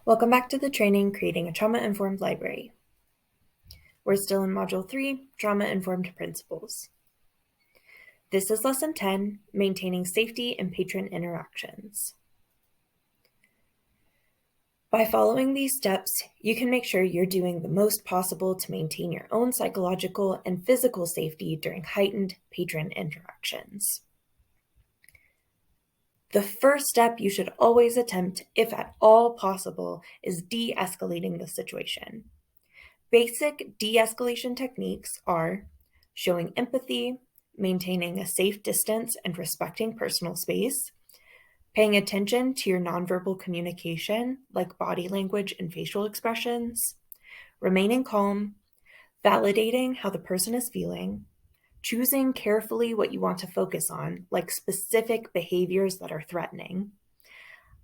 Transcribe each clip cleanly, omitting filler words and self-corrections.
Welcome back to the training, Creating a Trauma-Informed Library. We're still in Module 3, Trauma-Informed Principles. This is Lesson 10, Maintaining Safety in Patron Interactions. By following these steps, you can make sure you're doing the most possible to maintain your own psychological and physical safety during heightened patron interactions. The first step you should always attempt, if at all possible, is de-escalating the situation. Basic de-escalation techniques are showing empathy, maintaining a safe distance and respecting personal space, paying attention to your nonverbal communication, like body language and facial expressions, remaining calm, validating how the person is feeling, choosing carefully what you want to focus on, like specific behaviors that are threatening,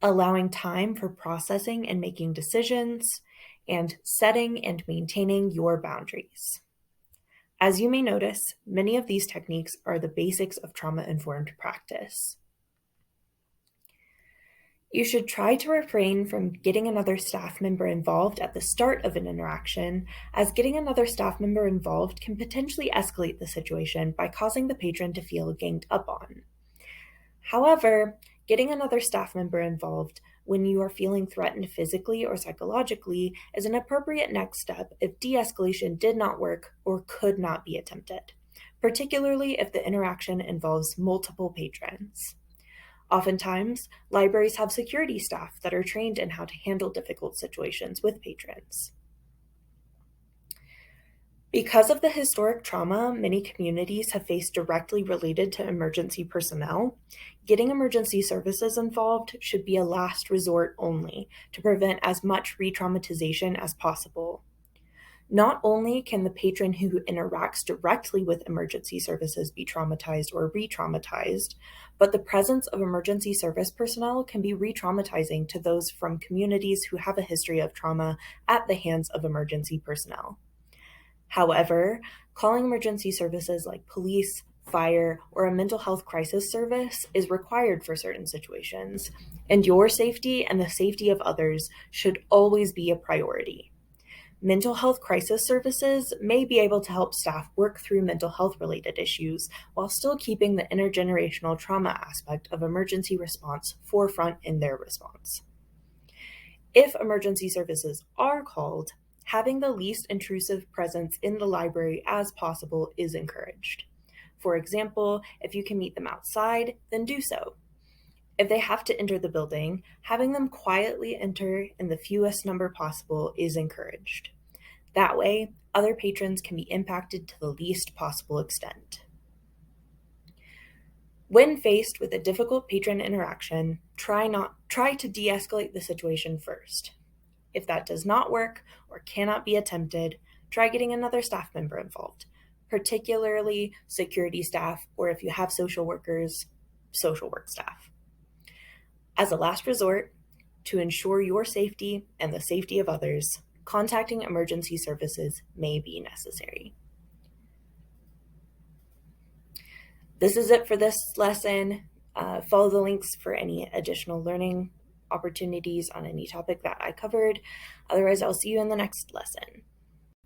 allowing time for processing and making decisions, and setting and maintaining your boundaries. As you may notice, many of these techniques are the basics of trauma-informed practice. You should try to refrain from getting another staff member involved at the start of an interaction, as getting another staff member involved can potentially escalate the situation by causing the patron to feel ganged up on. However, getting another staff member involved when you are feeling threatened physically or psychologically is an appropriate next step if de-escalation did not work or could not be attempted, particularly if the interaction involves multiple patrons. Oftentimes, libraries have security staff that are trained in how to handle difficult situations with patrons. Because of the historic trauma many communities have faced directly related to emergency personnel, getting emergency services involved should be a last resort only to prevent as much re-traumatization as possible. Not only can the patron who interacts directly with emergency services be traumatized or re-traumatized, but the presence of emergency service personnel can be re-traumatizing to those from communities who have a history of trauma at the hands of emergency personnel. However, calling emergency services like police, fire, or a mental health crisis service is required for certain situations, and your safety and the safety of others should always be a priority. Mental health crisis services may be able to help staff work through mental health-related issues while still keeping the intergenerational trauma aspect of emergency response forefront in their response. If emergency services are called, having the least intrusive presence in the library as possible is encouraged. For example, if you can meet them outside, then do so. If they have to enter the building, having them quietly enter in the fewest number possible is encouraged. That way, other patrons can be impacted to the least possible extent. When faced with a difficult patron interaction, try to de-escalate the situation first. If that does not work or cannot be attempted, try getting another staff member involved, particularly security staff, or if you have social workers, social work staff. As a last resort, to ensure your safety and the safety of others, contacting emergency services may be necessary. This is it for this lesson. Follow the links for any additional learning opportunities on any topic that I covered. Otherwise, I'll see you in the next lesson.